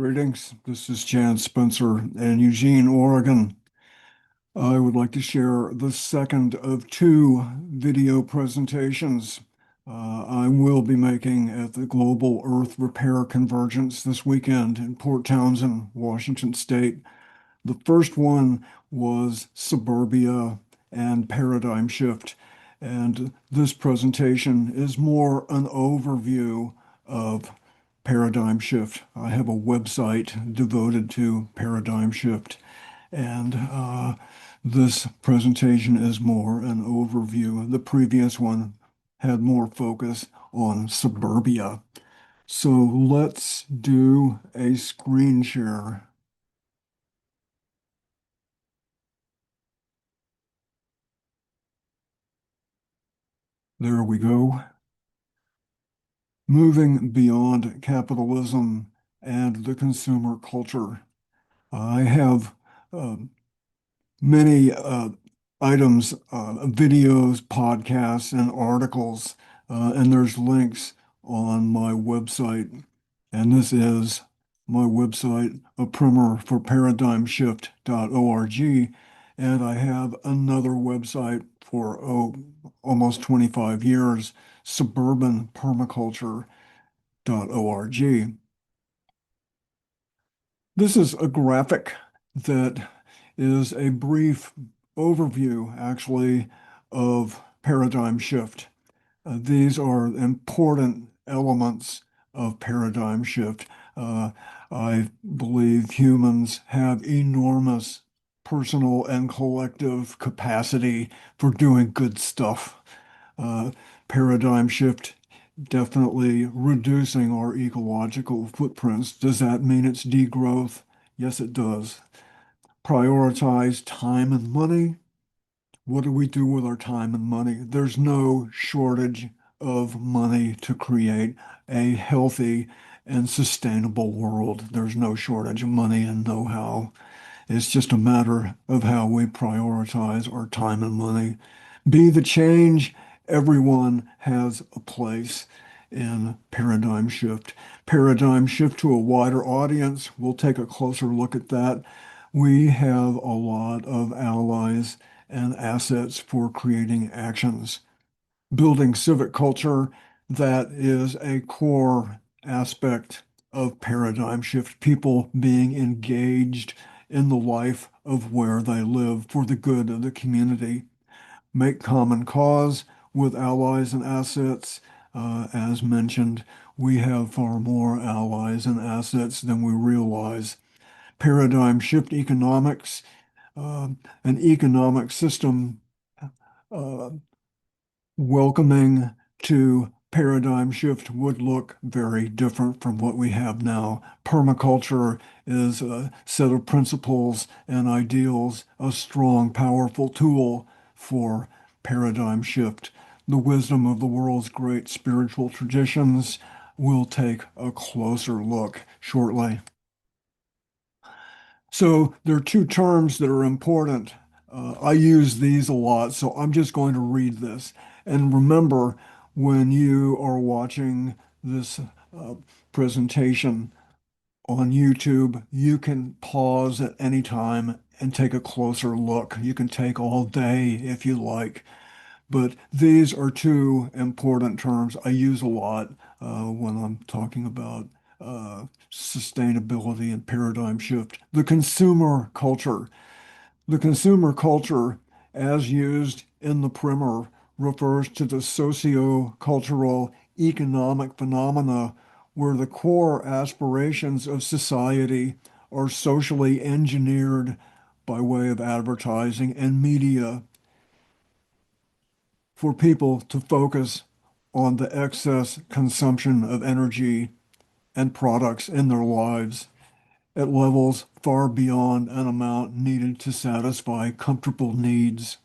Greetings. This is Jan Spencer in Eugene, Oregon. I would like to share the second of two video presentations I will be making at the Global Earth Repair Convergence this weekend in Port Townsend, Washington State. The first one was Suburbia and Paradigm Shift, and this presentation is more an overview of Paradigm Shift. I have a website devoted to Paradigm Shift, and this presentation is more an overview. The previous one had more focus on suburbia. So let's do a screen share. There we go. Moving beyond capitalism and the consumer culture. I have uh, many items, videos, podcasts, and articles, and there's links on my website. And this is my website, a primer for paradigmshift.org. And I have another website for almost 25 years, suburbanpermaculture.org. This is a graphic that is a brief overview, actually, of paradigm shift. These are important elements of paradigm shift. Uh, I believe humans have enormous personal and collective capacity for doing good stuff. Uh, Paradigm shift definitely reducing our ecological footprints. Does that mean it's degrowth? Yes, it does. Prioritize time and money. What do we do with our time and money? There's no shortage of money to create a healthy and sustainable world. There's no shortage of money and know-how. It's just a matter of how we prioritize our time and money. Be the change. Everyone has a place in paradigm shift. Paradigm shift to a wider audience. We'll take a closer look at that. We have a lot of allies and assets for creating actions. Building civic culture, that is a core aspect of paradigm shift. People being engaged in the life of where they live for the good of the community. Make common cause with allies and assets. As mentioned, we have far more allies and assets than we realize. Paradigm shift economics, uh, an economic system uh, welcoming to paradigm shift would look very different from what we have now. Permaculture is a set of principles and ideals, a strong, powerful tool for paradigm shift. The wisdom of the world's great spiritual traditions will take a closer look shortly. So there are two terms that are important. I use these a lot, so I'm just going to read this. And remember, when you are watching this uh, presentation on YouTube, you can pause at any time and take a closer look. You can take all day if you like. But these are two important terms I use a lot when I'm talking about sustainability and paradigm shift. The consumer culture. The consumer culture, as used in the primer, refers to the socio-cultural economic phenomena where the core aspirations of society are socially engineered by way of advertising and media for people to focus on the excess consumption of energy and products in their lives at levels far beyond an amount needed to satisfy comfortable needs.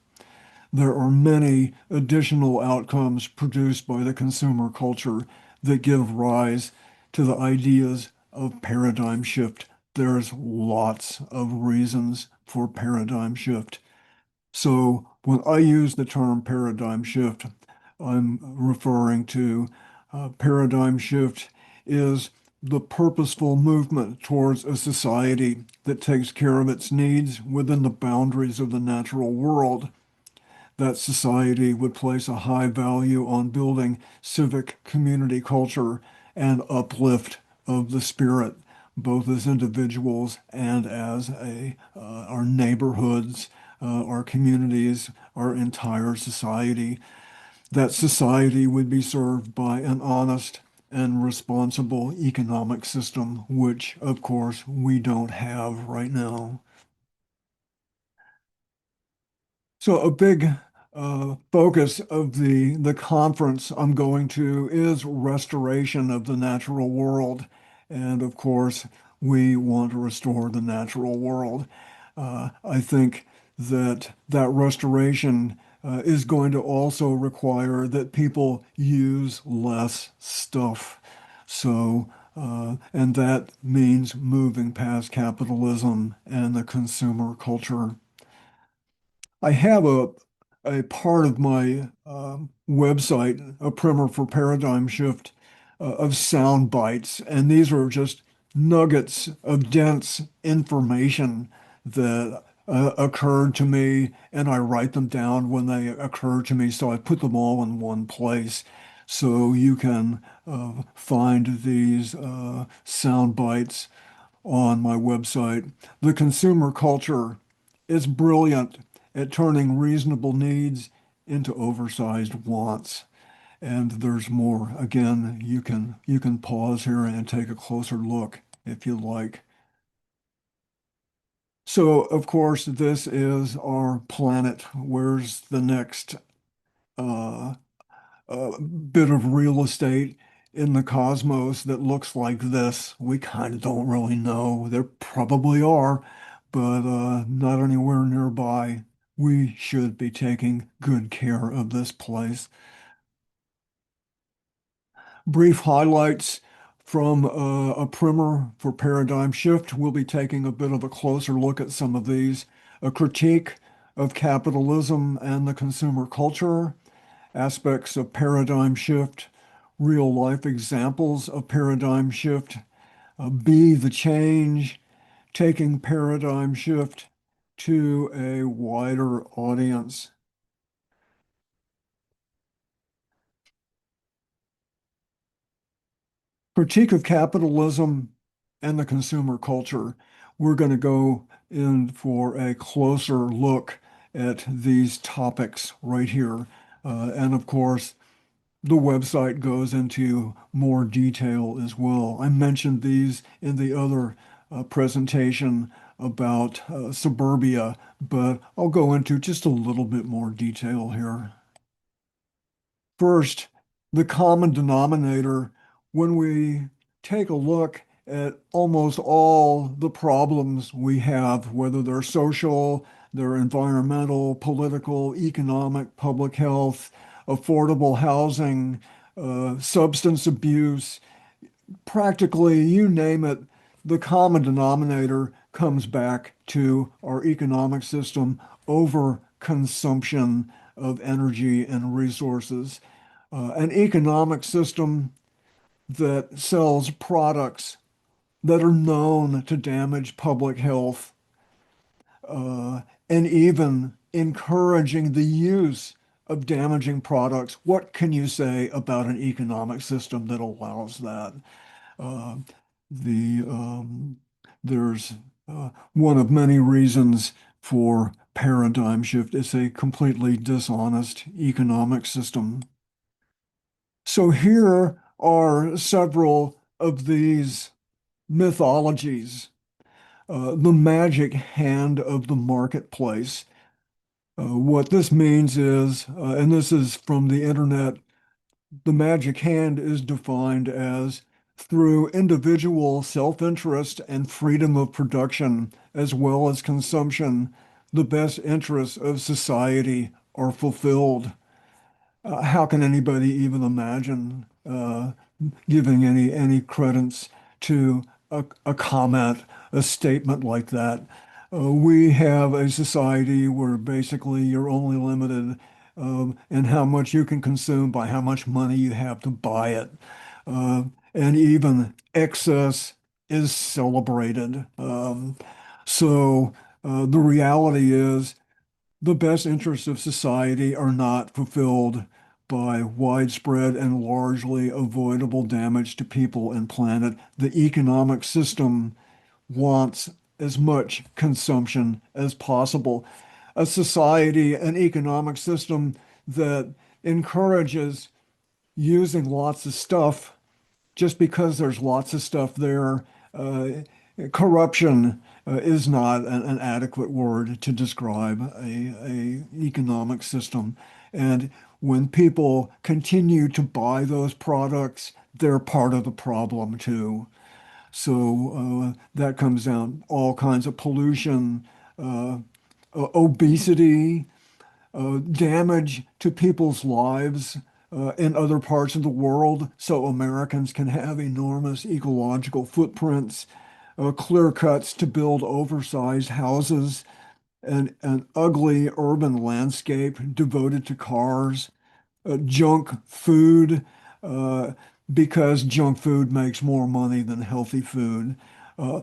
There are many additional outcomes produced by the consumer culture that give rise to the ideas of paradigm shift. There's lots of reasons for paradigm shift. So when I use the term paradigm shift, I'm referring to paradigm shift is the purposeful movement towards a society that takes care of its needs within the boundaries of the natural world. That society would place a high value on building civic community culture and uplift of the spirit, both as individuals and as our neighborhoods, our communities, our entire society. That society would be served by an honest and responsible economic system, which, of course, we don't have right now. So a big focus of the conference I'm going to is restoration of the natural world. And of course, we want to restore the natural world. I think that that restoration is going to also require that people use less stuff. So, and that means moving past capitalism and the consumer culture. I have a part of my website, a primer for paradigm shift, of sound bites, and these are just nuggets of dense information that occurred to me, and I write them down when they occur to me. So I put them all in one place, so you can find these sound bites on my website. The consumer culture is brilliant at turning reasonable needs into oversized wants. And there's more. Again, you can pause here and take a closer look if you like. So, of course, this is our planet. Where's the next uh, bit of real estate in the cosmos that looks like this? We kind of don't really know. There probably are, but not anywhere nearby. We should be taking good care of this place. Brief highlights from a primer for Paradigm Shift. We'll be taking a bit of a closer look at some of these. A critique of capitalism and the consumer culture, aspects of paradigm shift, real life examples of paradigm shift, be the change, taking paradigm shift to a wider audience. Critique of capitalism and the consumer culture. We're going to go in for a closer look at these topics right here. And of course, the website goes into more detail as well. I mentioned these in the other presentation about suburbia, but I'll go into just a little bit more detail here. First, the common denominator, when we take a look at almost all the problems we have, whether they're social, they're environmental, political, economic, public health, affordable housing, substance abuse, practically you name it, the common denominator comes back to our economic system over consumption of energy and resources. An economic system that sells products that are known to damage public health, and even encouraging the use of damaging products. What can you say about an economic system that allows that? Uh, the there's one of many reasons for paradigm shift. It's a completely dishonest economic system. So here are several of these mythologies. The magic hand of the marketplace. What this means is, and this is from the internet, the magic hand is defined as through individual self-interest and freedom of production, as well as consumption, the best interests of society are fulfilled. How can anybody even imagine giving any credence to a comment, a statement like that? We have a society where basically you're only limited in how much you can consume by how much money you have to buy it. And even excess is celebrated. So the reality is the best interests of society are not fulfilled by widespread and largely avoidable damage to people and planet. The economic system wants as much consumption as possible. A society, an economic system that encourages using lots of stuff just because there's lots of stuff there. Uh, Corruption is not an adequate word to describe a economic system. And when people continue to buy those products, they're part of the problem too. So that comes down all kinds of pollution, uh, obesity, damage to people's lives in other parts of the world, so Americans can have enormous ecological footprints, clear cuts to build oversized houses, and an ugly urban landscape devoted to cars, junk food, uh, because junk food makes more money than healthy food. Uh,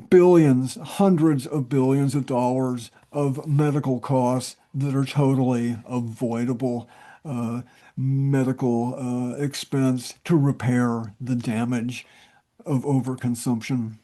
Billions, hundreds of billions of dollars of medical costs that are totally avoidable, uh, medical expense to repair the damage of overconsumption.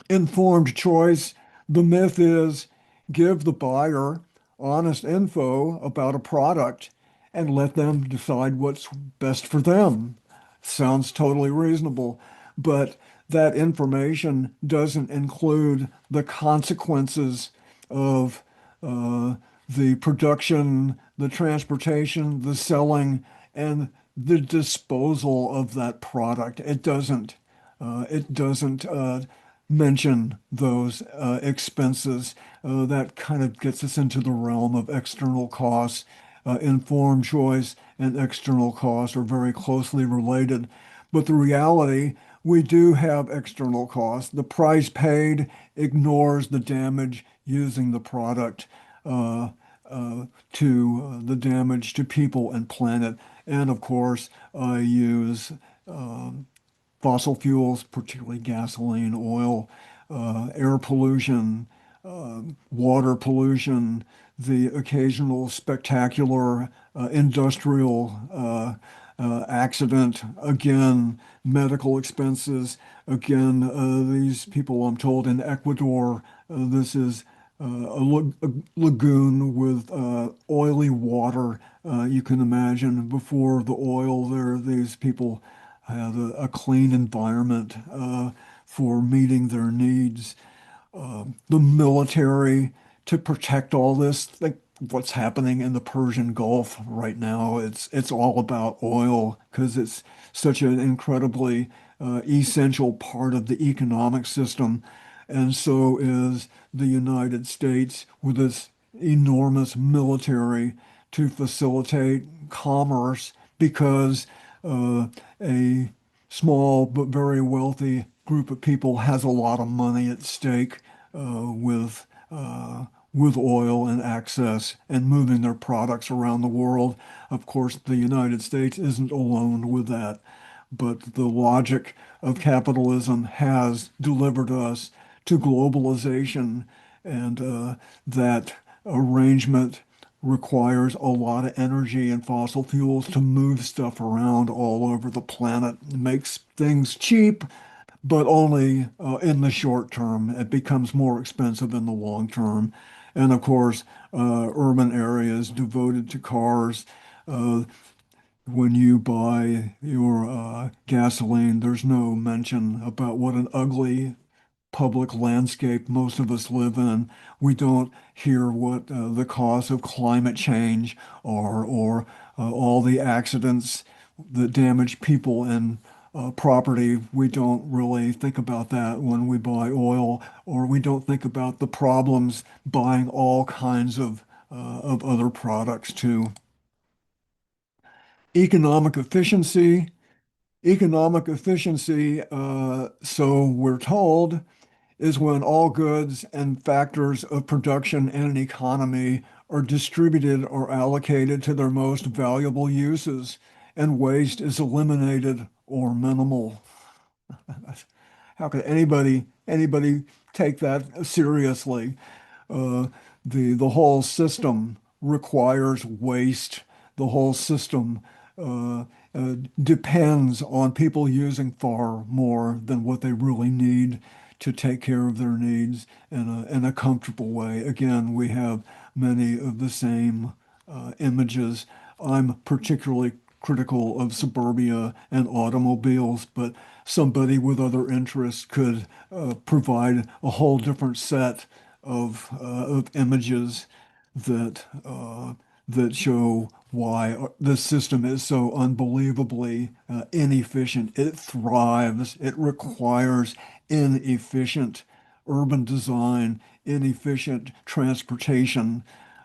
Informed choice. The myth is give the buyer honest info about a product and let them decide what's best for them. Sounds totally reasonable, but that information doesn't include the consequences of uh, the production, the transportation, the selling, and the disposal of that product. It doesn't mention those expenses. That kind of gets us into the realm of external costs. Informed choice and external costs are very closely related. But the reality, we do have external costs. The price paid ignores the damage using the product to the damage to people and planet. And of course, I use fossil fuels, particularly gasoline, oil, air pollution, water pollution, the occasional spectacular industrial accident, again, medical expenses, again, these people, I'm told, in Ecuador, this is a lagoon with oily water. You can imagine before the oil there, these people had a clean environment for meeting their needs. The military to protect all this, like what's happening in the Persian Gulf right now, it's all about oil because it's such an incredibly essential part of the economic system. And so is the United States with its enormous military to facilitate commerce because uh, a small but very wealthy group of people has a lot of money at stake with oil and access and moving their products around the world. Of course, the United States isn't alone with that, but the logic of capitalism has delivered us to globalization, and that arrangement requires a lot of energy and fossil fuels to move stuff around all over the planet. It makes things cheap, but only in the short term. It becomes more expensive in the long term. And of course, urban areas devoted to cars. Uh, when you buy your gasoline, there's no mention about what an ugly public landscape most of us live in. We don't hear what the cause of climate change are, or all the accidents that damage people and property. We don't really think about that when we buy oil, or we don't think about the problems buying all kinds of other products too. Economic efficiency. Economic efficiency, so we're told, is when all goods and factors of production in an economy are distributed or allocated to their most valuable uses, and waste is eliminated or minimal. How could anybody take that seriously? Uh, the whole system requires waste. The whole system uh, depends on people using far more than what they really need to take care of their needs in a comfortable way. Again, we have many of the same images. I'm particularly critical of suburbia and automobiles, but somebody with other interests could provide a whole different set of images that show why the system is so unbelievably inefficient. It thrives. It requires inefficient urban design, inefficient transportation,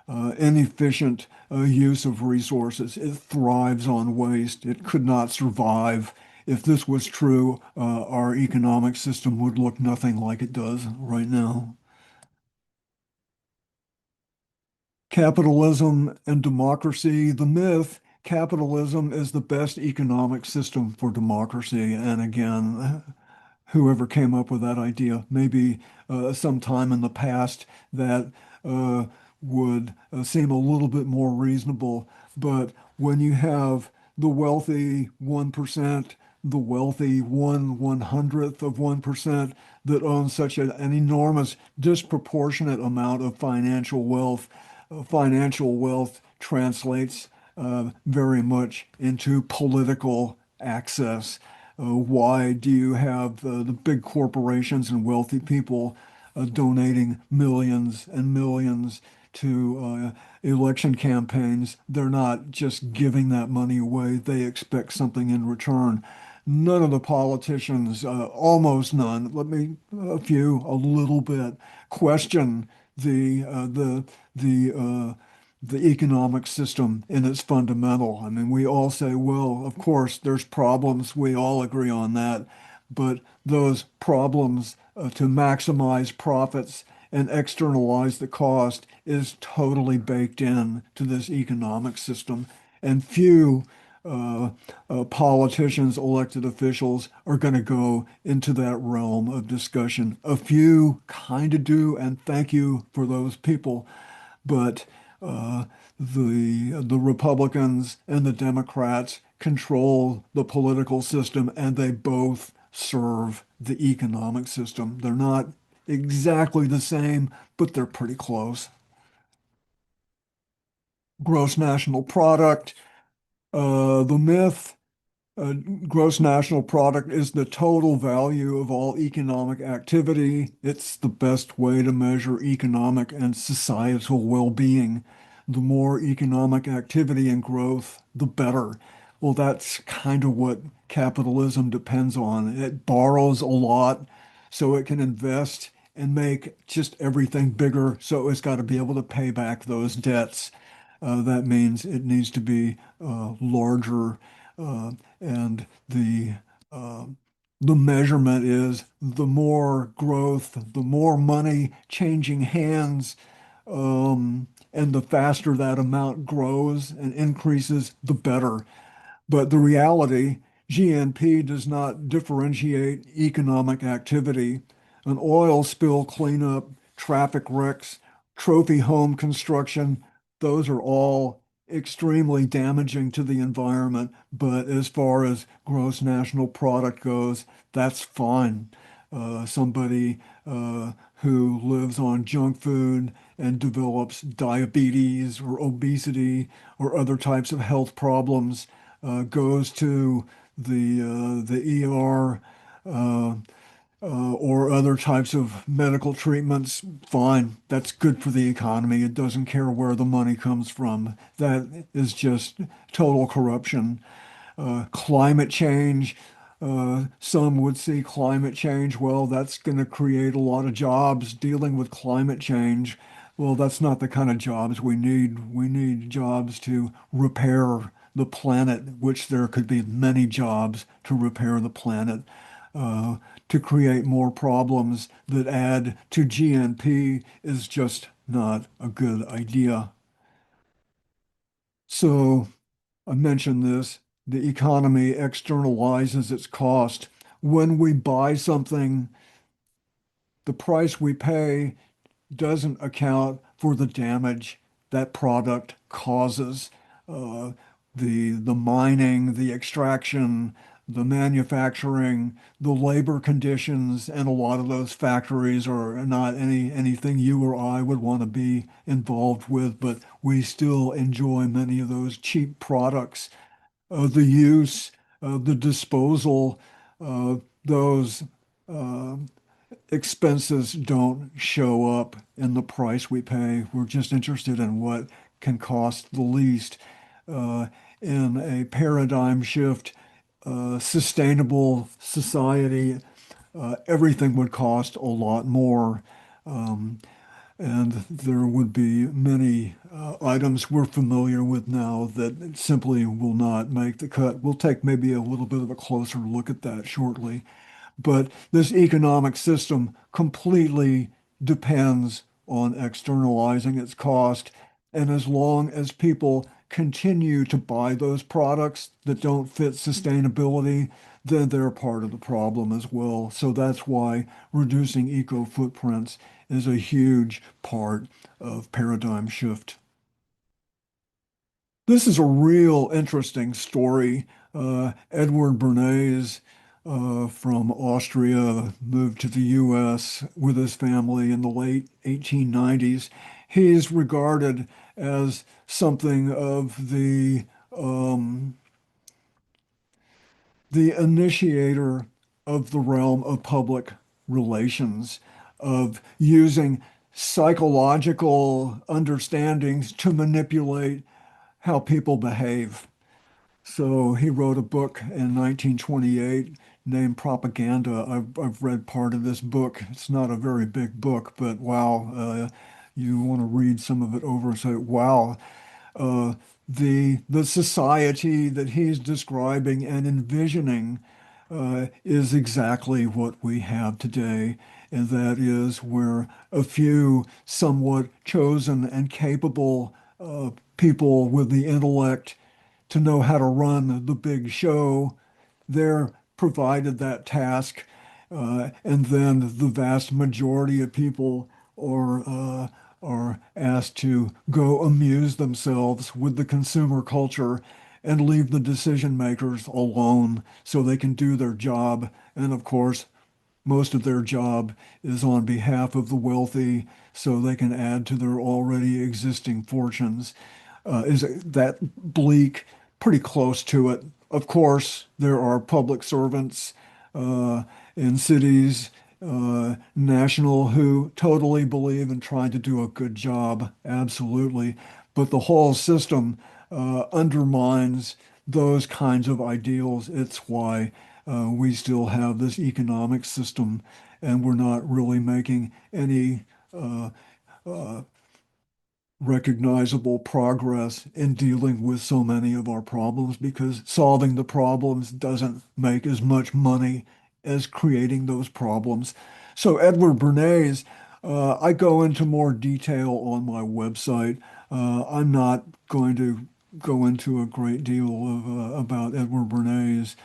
inefficient use of resources. It thrives on waste. It could not survive. If this was true, our economic system would look nothing like it does right now. Capitalism and democracy, the myth, capitalism is the best economic system for democracy. And again, whoever came up with that idea, maybe sometime in the past that uh, would seem a little bit more reasonable. But when you have the wealthy 1%, the wealthy 1/100th of 1% that own such an enormous disproportionate amount of financial wealth translates very much into political access. Why do you have the big corporations and wealthy people donating millions and millions to election campaigns? They're not just giving that money away, they expect something in return. None of the politicians, almost none, a few, a little bit, question the uh, the the the economic system in its fundamental. I mean, we all say, well, of course, there's problems. We all agree on that. But those problems to maximize profits and externalize the cost is totally baked in to this economic system. And few uh, politicians, elected officials are going to go into that realm of discussion. A few kind of do, and thank you for those people. But uh, the Republicans and the Democrats control the political system, and they both serve the economic system. They're not exactly the same, but they're pretty close. Gross national product, the myth. Gross national product is the total value of all economic activity. It's the best way to measure economic and societal well-being. The more economic activity and growth, the better. Well, that's kind of what capitalism depends on. It borrows a lot so it can invest and make just everything bigger. So it's got to be able to pay back those debts. That means it needs to be larger, and uh, the measurement is the more growth, the more money changing hands, and the faster that amount grows and increases, the better. But the reality, GNP does not differentiate economic activity. An oil spill cleanup, traffic wrecks, trophy home construction, those are all extremely damaging to the environment. But as far as gross national product goes, that's fine. Somebody who lives on junk food and develops diabetes or obesity or other types of health problems goes to the ER uh, or other types of medical treatments, fine. That's good for the economy. It doesn't care where the money comes from. That is just total corruption. Climate change. Some would see climate change, well, that's going to create a lot of jobs dealing with climate change. Well, that's not the kind of jobs we need. We need jobs to repair the planet, which there could be many jobs to repair the planet. Uh, to create more problems that add to GNP is just not a good idea. So, I mentioned this, the economy externalizes its cost. when we buy something, the price we pay doesn't account for the damage that product causes. Uh, the mining, the extraction, the manufacturing, the labor conditions, and a lot of those factories are not anything you or I would want to be involved with, but we still enjoy many of those cheap products. The use, the disposal, uh, those uh, expenses don't show up in the price we pay. We're just interested in what can cost the least. Uh, in a paradigm shift, sustainable society, everything would cost a lot more. Um, and there would be many items we're familiar with now that simply will not make the cut. We'll take maybe a little bit of a closer look at that shortly. But this economic system completely depends on externalizing its cost. And as long as people continue to buy those products that don't fit sustainability, then they're part of the problem as well. So that's why reducing eco footprints is a huge part of paradigm shift. This is a real interesting story. Edward Bernays from Austria moved to the US with his family in the late 1890s. He's regarded as something of um, the initiator of the realm of public relations, of using psychological understandings to manipulate how people behave. So he wrote a book in 1928 named Propaganda. I've read part of this book. It's not a very big book, but wow, you want to read some of it over and say, wow, uh, the society that he's describing and envisioning is exactly what we have today, and that is where a few somewhat chosen and capable people with the intellect to know how to run the big show, they're provided that task, and then the vast majority of people are asked to go amuse themselves with the consumer culture and leave the decision makers alone so they can do their job. And of course, most of their job is on behalf of the wealthy so they can add to their already existing fortunes. Is that bleak? Pretty close to it. Of course, there are public servants uh, in cities, national, who totally believe in trying to do a good job. Absolutely. But the whole system undermines those kinds of ideals. It's why we still have this economic system, and we're not really making any uh, uh, recognizable progress in dealing with so many of our problems because solving the problems doesn't make as much money as creating those problems. So Edward Bernays, I go into more detail on my website. I'm not going to go into a great deal of about Edward Bernays,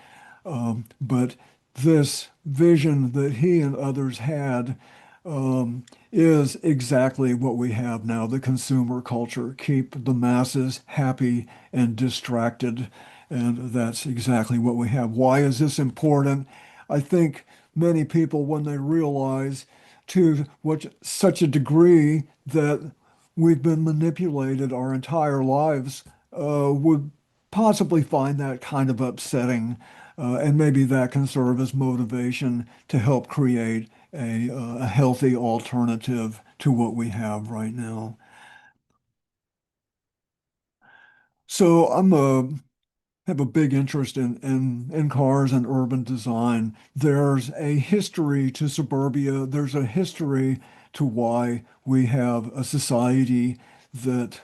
but this vision that he and others had um, is exactly what we have now, the consumer culture. Keep the masses happy and distracted. And that's exactly what we have. Why is this important? I think many people, when they realize to what such a degree that we've been manipulated our entire lives, would possibly find that kind of upsetting. And maybe that can serve as motivation to help create a healthy alternative to what we have right now. So have a big interest in cars and urban design. There's a history to suburbia. There's a history to why we have a society that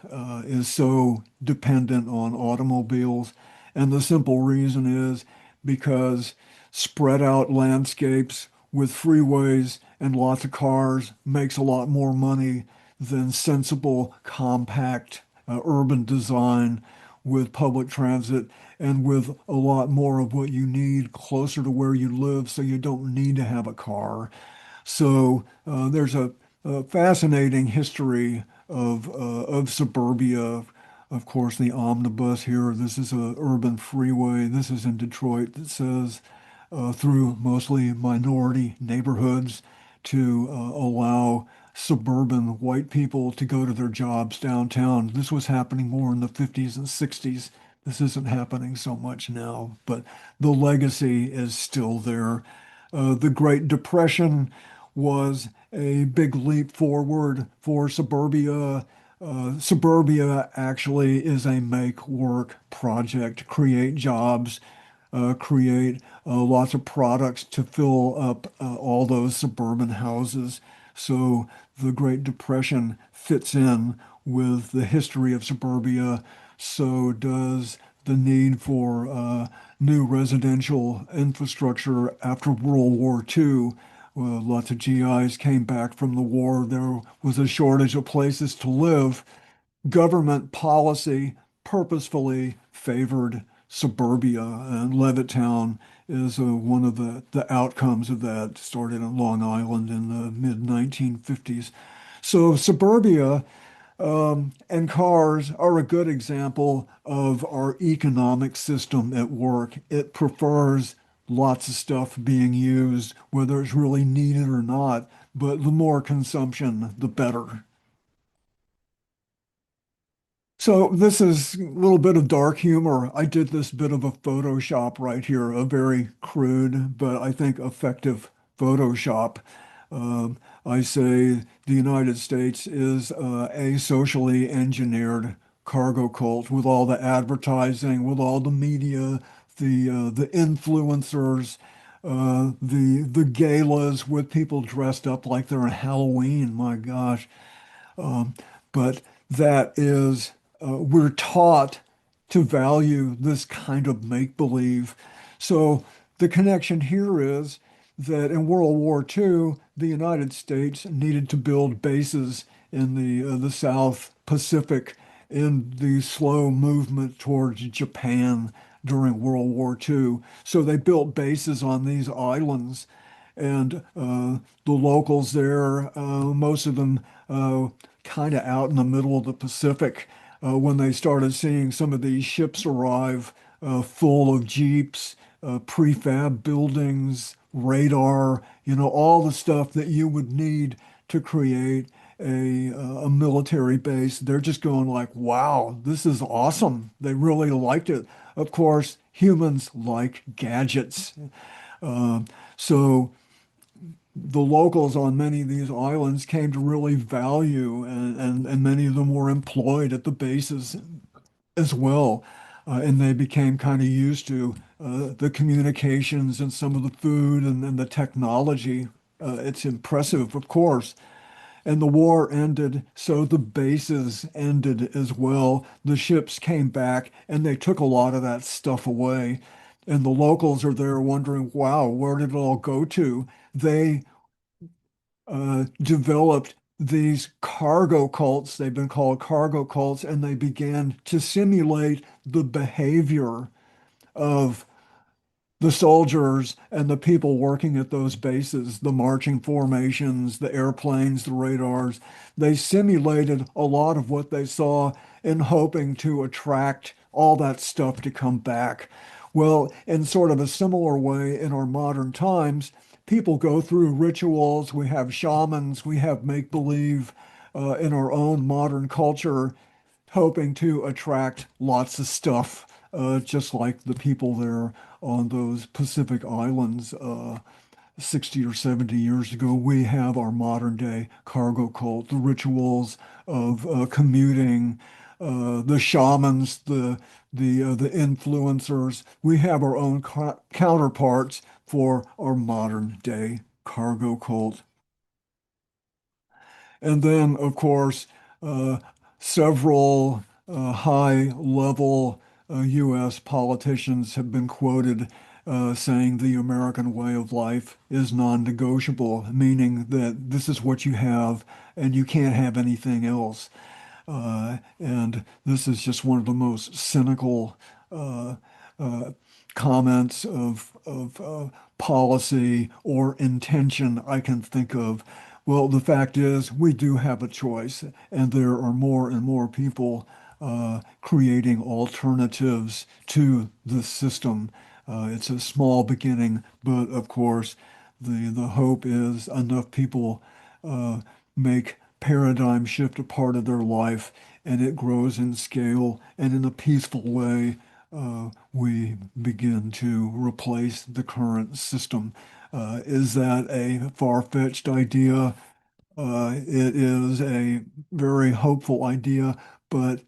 is so dependent on automobiles. And the simple reason is because spread out landscapes with freeways and lots of cars makes a lot more money than sensible, compact urban design with public transit and with a lot more of what you need closer to where you live, so you don't need to have a car. So there's a fascinating history of suburbia. Of course, the omnibus here. This is a urban freeway. This is in Detroit that says through mostly minority neighborhoods to allow suburban white people to go to their jobs downtown. This was happening more in the 50s and 60s. This isn't happening so much now, but the legacy is still there. The Great Depression was a big leap forward for suburbia. Suburbia actually is a make work project, create jobs, create lots of products to fill up all those suburban houses. So the Great Depression fits in with the history of suburbia. So does the need for new residential infrastructure after World War II. Lots of GIs came back from the war. There was a shortage of places to live. Government policy purposefully favored suburbia, and Levittown is one of the outcomes of that. Started in Long Island in the mid 1950s. So suburbia and cars are a good example of our economic system at work. It prefers lots of stuff being used, whether it's really needed or not, but the more consumption, the better. So this is a little bit of dark humor. I did this bit of a Photoshop right here, a very crude, but I think effective Photoshop. I say the United States is a socially engineered cargo cult with all the advertising, with all the media, the influencers, the galas with people dressed up like they're in Halloween. My gosh. But that is, we're taught to value this kind of make-believe. So the connection here is that in World War II, the United States needed to build bases in the South Pacific in the slow movement towards Japan during World War II. So they built bases on these islands, and the locals there, most of them kind of out in the middle of the Pacific, when they started seeing some of these ships arrive full of jeeps, prefab buildings, radar, all the stuff that you would need to create a military base. They're just going like, wow, this is awesome. They really liked it. Of course, humans like gadgets. Uh, so the locals on many of these islands came to really value, and many of them were employed at the bases as well. And they became kind of used to the communications and some of the food and the technology. It's impressive, of course. And the war ended, so the bases ended as well. The ships came back and they took a lot of that stuff away. And the locals are there wondering, wow, where did it all go to? They developed these cargo cults. They've been called cargo cults, and they began to simulate the behavior of the soldiers and the people working at those bases, the marching formations, the airplanes, the radars. They simulated a lot of what they saw in hoping to attract all that stuff to come back. Well, in sort of a similar way in our modern times, people go through rituals. We have shamans, we have make-believe in our own modern culture, hoping to attract lots of stuff, just like the people there on those Pacific Islands 60 or 70 years ago. We have our modern day cargo cult, the rituals of commuting, the shamans, the influencers. We have our own counterparts for our modern day cargo cult. And then, of course, uh, several high level US politicians have been quoted saying the American way of life is non-negotiable, meaning that this is what you have and you can't have anything else. And this is just one of the most cynical uh, comments of policy or intention I can think of. Well, the fact is, we do have a choice, and there are more and more people creating alternatives to the system. It's a small beginning, but of course, the hope is enough people uh, make paradigm shift a part of their life, and it grows in scale, and in a peaceful way, we begin to replace the current system. Is that a far-fetched idea? It is a very hopeful idea, but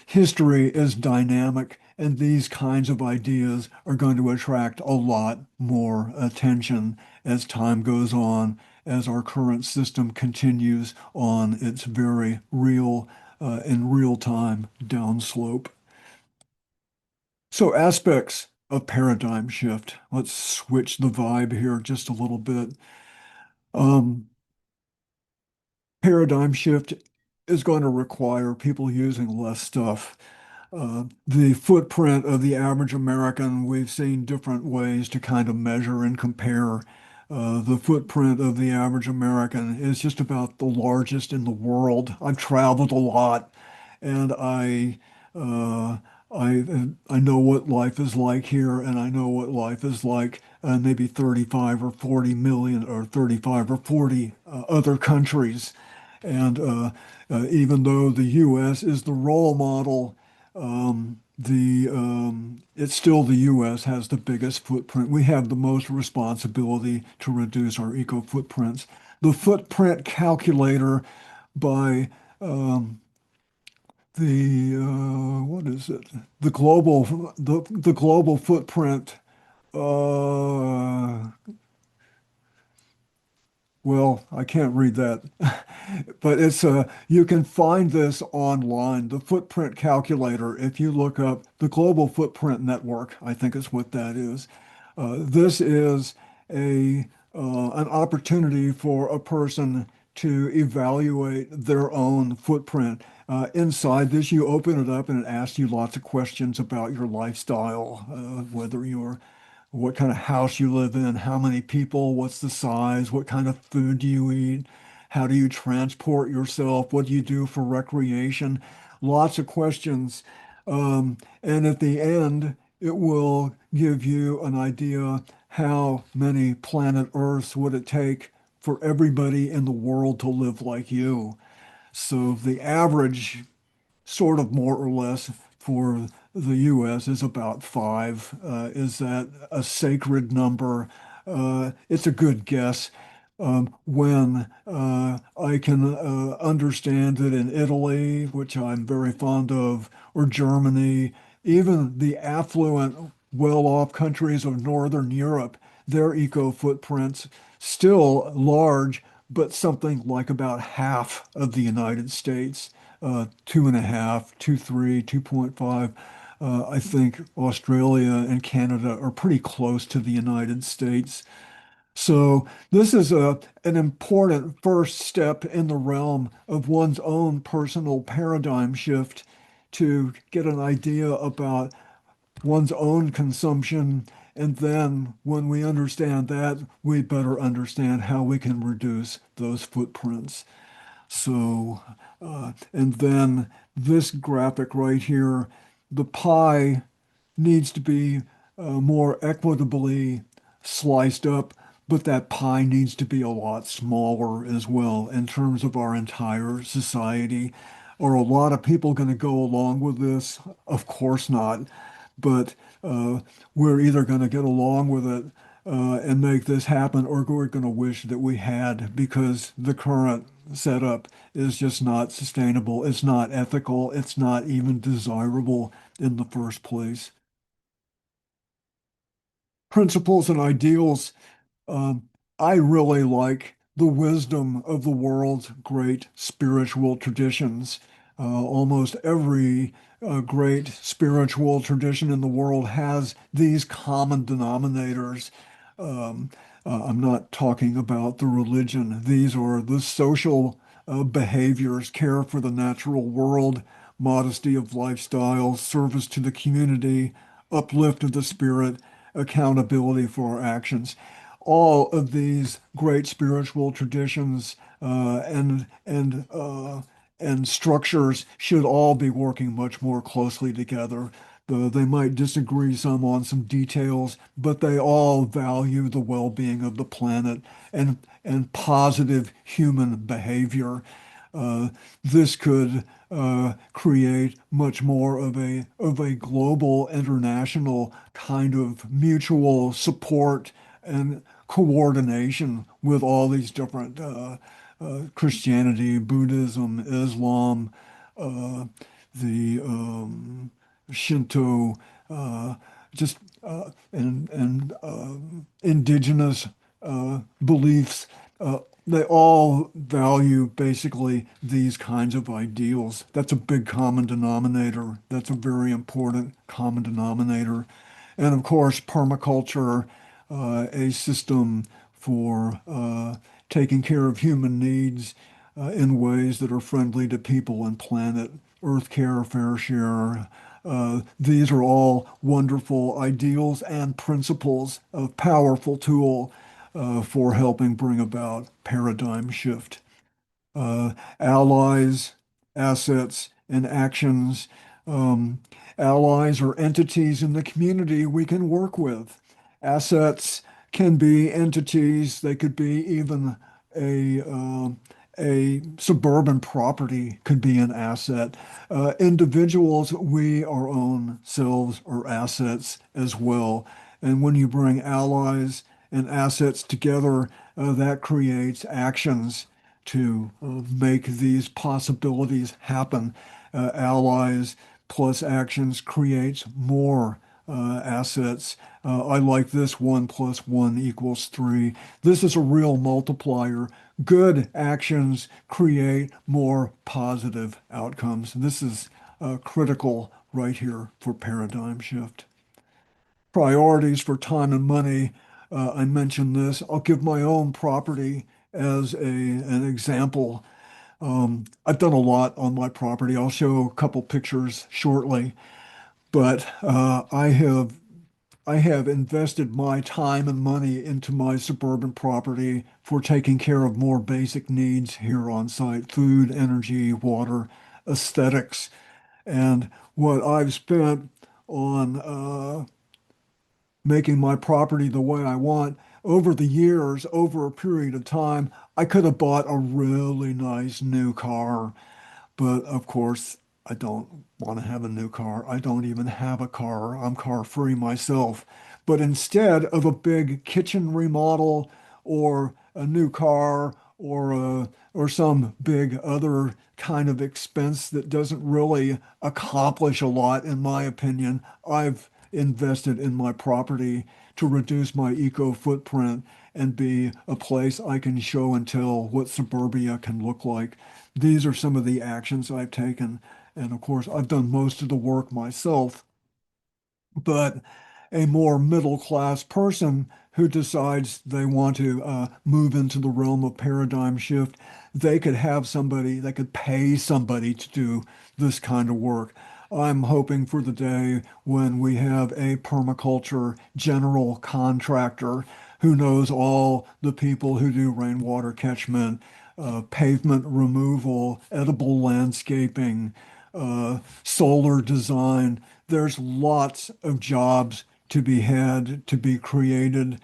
history is dynamic, and these kinds of ideas are going to attract a lot more attention as time goes on, as our current system continues on its very real, in real time downslope. So, aspects of paradigm shift. Let's switch the vibe here just a little bit. Um, Paradigm shift is going to require people using less stuff. The footprint of the average American, we've seen different ways to kind of measure and compare. The footprint of the average American is just about the largest in the world. I've traveled a lot, and uh, I know what life is like here, and I know what life is like maybe 35 or 40 million, or 35 or 40 other countries. And even though the U.S. is the role model, it's still the U.S. has the biggest footprint. We have the most responsibility to reduce our eco footprints. The footprint calculator by the what is it? The global footprint. Uh, well, I can't read that, but it's you can find this online, the footprint calculator. If you look up the Global Footprint Network, I think is what that is. This is a an opportunity for a person to evaluate their own footprint. Inside this, you open it up and it asks you lots of questions about your lifestyle, whether you're what kind of house you live in, how many people, what's the size, what kind of food do you eat, how do you transport yourself, what do you do for recreation, lots of questions. And at the end, it will give you an idea how many planet Earths would it take for everybody in the world to live like you. So the average sort of more or less for the US is about five. Is that a sacred number? It's a good guess. When I can understand that in Italy, which I'm very fond of, or Germany, even the affluent, well-off countries of Northern Europe, their eco footprints still large, but something like about half of the United States, 2.5, 2.3, 2.5. I think Australia and Canada are pretty close to the United States. So this is an important first step in the realm of one's own personal paradigm shift to get an idea about one's own consumption. And then when we understand that, we better understand how we can reduce those footprints. So, and then this graphic right here, the pie needs to be more equitably sliced up, but that pie needs to be a lot smaller as well in terms of our entire society. Are a lot of people going to go along with this? Of course not. But we're either going to get along with it and make this happen, or we're going to wish that we had, because the current setup is just not sustainable. It's not ethical. It's not even desirable in the first place. Principles and ideals. Um, I really like the wisdom of the world's great spiritual traditions. Almost every great spiritual tradition in the world has these common denominators. Um, I'm not talking about the religion. These are the social behaviors, care for the natural world, modesty of lifestyle, service to the community, uplift of the spirit, accountability for our actions. All of these great spiritual traditions and structures should all be working much more closely together. They might disagree some on some details, but they all value the well-being of the planet and positive human behavior. Uh, this could create much more of a global, international kind of mutual support and coordination with all these different Christianity, Buddhism, Islam, uh, the Shinto, just and indigenous beliefs. They all value basically these kinds of ideals. That's a big common denominator. That's a very important common denominator. And of course, permaculture, a system for taking care of human needs in ways that are friendly to people and planet, Earth Care, Fair Share. These are all wonderful ideals and principles, a powerful tool for helping bring about paradigm shift. Allies, assets, and actions. Um, Allies are entities in the community we can work with. Assets can be entities, they could be even a, uh, a suburban property could be an asset. Individuals, we, our own selves, are assets as well. And when you bring allies and assets together, that creates actions to make these possibilities happen. Allies plus actions creates more assets. I like this 1 + 1 = 3. This is a real multiplier. Good actions create more positive outcomes. This is critical right here for paradigm shift. Priorities for time and money. I mentioned this. I'll give my own property as an example. I've done a lot on my property. I'll show a couple pictures shortly, but I have invested my time and money into my suburban property for taking care of more basic needs here on site: food, energy, water, aesthetics, and what I've spent on making my property the way I want. Over the years, over a period of time, I could have bought a really nice new car, but of course, I don't want to have a new car. I don't even have a car. I'm car free myself. But instead of a big kitchen remodel or a new car or some big other kind of expense that doesn't really accomplish a lot, in my opinion, I've invested in my property to reduce my eco footprint and be a place I can show and tell what suburbia can look like. These are some of the actions I've taken. And of course, I've done most of the work myself, but a more middle class person who decides they want to move into the realm of paradigm shift, they could have somebody, they could pay somebody to do this kind of work. I'm hoping for the day when we have a permaculture general contractor who knows all the people who do rainwater catchment, pavement removal, edible landscaping, solar design. There's lots of jobs to be had, to be created,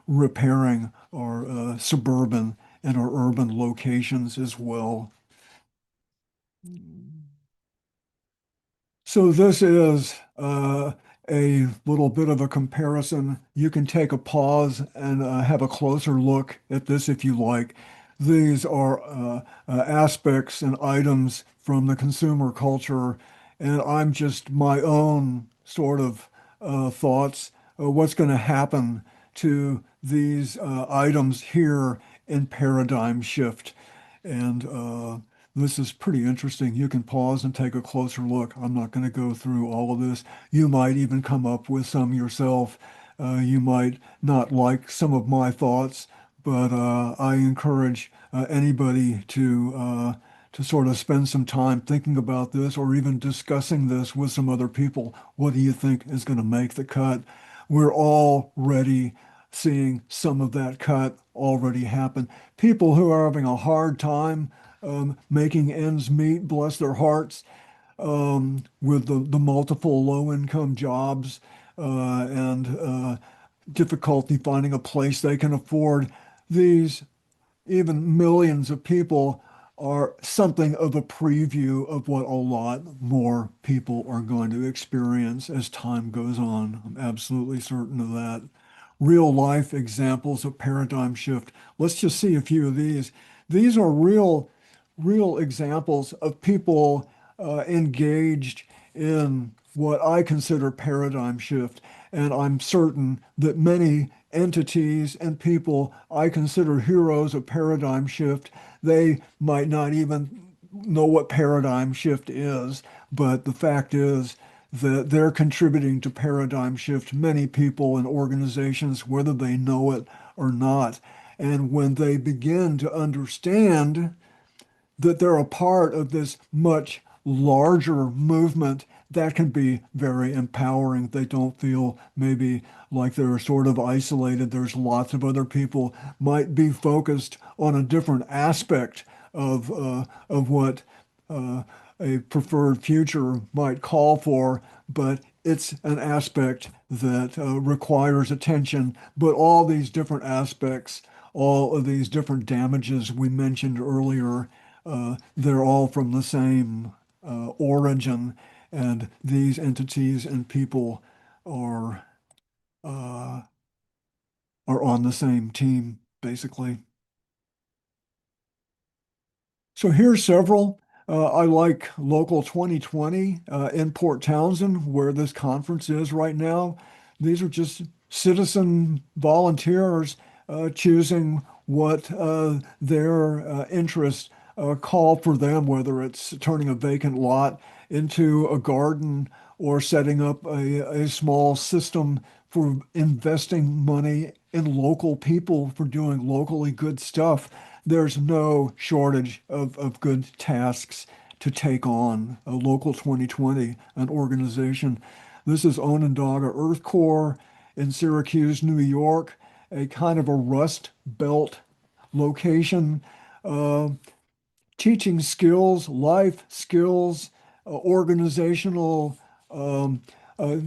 repairing our suburban and our urban locations as well. So this is a little bit of a comparison. You can take a pause and have a closer look at this if you like. These are aspects and items from the consumer culture, and I'm just my own sort of thoughts. What's going to happen to these items here in paradigm shift? And this is pretty interesting. You can pause and take a closer look. I'm not going to go through all of this. You might even come up with some yourself. You might not like some of my thoughts, but I encourage anybody to sort of spend some time thinking about this or even discussing this with some other people. What do you think is going to make the cut? We're already seeing some of that cut already happen. People who are having a hard time making ends meet, bless their hearts, with the multiple low-income jobs and difficulty finding a place they can afford. These even millions of people are something of a preview of what a lot more people are going to experience as time goes on. I'm absolutely certain of that. Real life examples of paradigm shift. Let's just see a few of these. These are real examples of people engaged in what I consider paradigm shift. And I'm certain that many entities and people I consider heroes of paradigm shift, they might not even know what paradigm shift is, but the fact is that they're contributing to paradigm shift, many people and organizations, whether they know it or not. And when they begin to understand that they're a part of this much larger movement, that can be very empowering. They don't feel maybe like they're sort of isolated. There's lots of other people might be focused on a different aspect of what uh, a preferred future might call for, but it's an aspect that requires attention. But all these different aspects, all of these different damages we mentioned earlier, they're all from the same origin, and these entities and people are uh, are on the same team, basically. So here's several. I like Local 2020 in Port Townsend, where this conference is right now. These are just citizen volunteers choosing what their interests call for them, whether it's turning a vacant lot into a garden or setting up a small system for investing money in local people for doing locally good stuff. There's no shortage of good tasks to take on. A Local 2020, an organization. This is Onondaga Earth Core in Syracuse, New York, a kind of a rust belt location. Uh, Teaching skills, life skills, organizational um,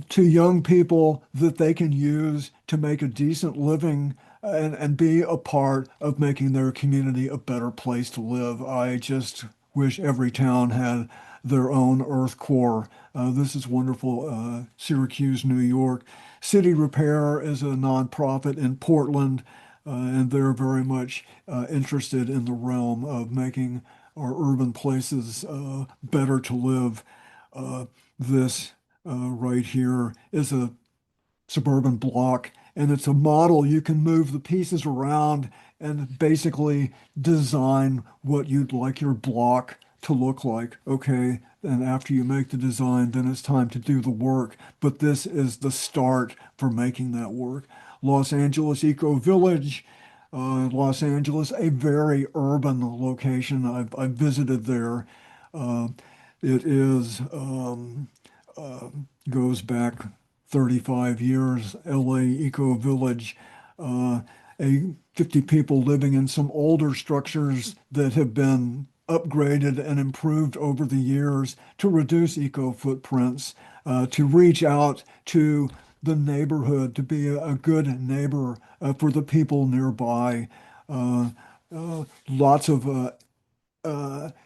to young people that they can use to make a decent living and be a part of making their community a better place to live. I just wish every town had their own Earth Core. This is wonderful. Syracuse, New York. City Repair is a nonprofit in Portland, and they're very much interested in the realm of making our urban places better to live. This right here is a suburban block, and it's a model. You can move the pieces around and basically design what you'd like your block to look like. Okay, and after you make the design, then it's time to do the work. But this is the start for making that work. Los Angeles Eco Village, Los Angeles, a very urban location. I've visited there. Uh, it is uh, goes back 35 years. LA Eco Village, uh, a 50 people living in some older structures that have been upgraded and improved over the years to reduce eco footprints, to reach out to the neighborhood, to be a good neighbor for the people nearby. Uh, Lots of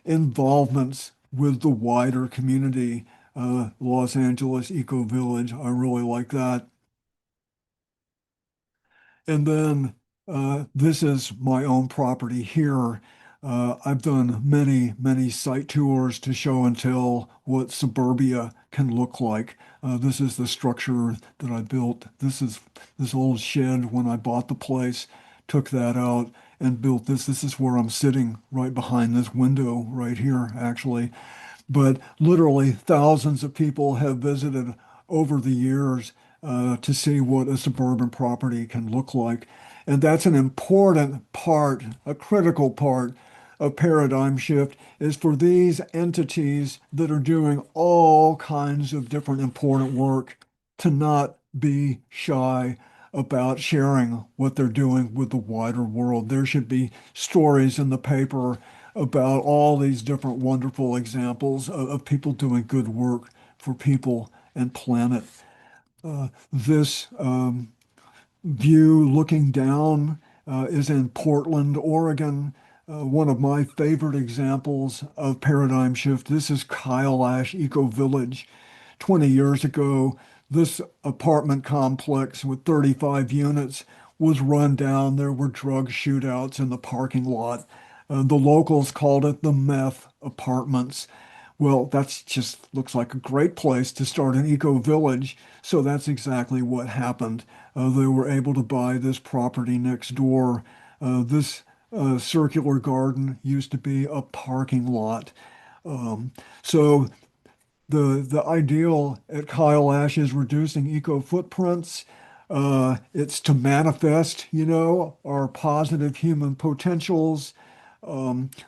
involvements with the wider community. Los Angeles Eco Village, I really like that. And then this is my own property here. I've done many site tours to show and tell what suburbia can look like. This is the structure that I built. This is this old shed when I bought the place, took that out and built this. This is where I'm sitting right behind this window right here, actually. But literally thousands of people have visited over the years to see what a suburban property can look like. And that's an important part, a critical part a paradigm shift is for these entities that are doing all kinds of different important work to not be shy about sharing what they're doing with the wider world. There should be stories in the paper about all these different wonderful examples of people doing good work for people and planet. This view looking down is in Portland, Oregon. One of my favorite examples of paradigm shift. This is Kyle Ash Eco Village. 20 years ago, this apartment complex with 35 units was run down. There were drug shootouts in the parking lot. The locals called it the meth apartments. Well, that's just looks like a great place to start an eco village. So that's exactly what happened. They were able to buy this property next door. This circular garden used to be a parking lot. Um, so the ideal at Kyle Ash is reducing eco footprints. It's to manifest, our positive human potentials.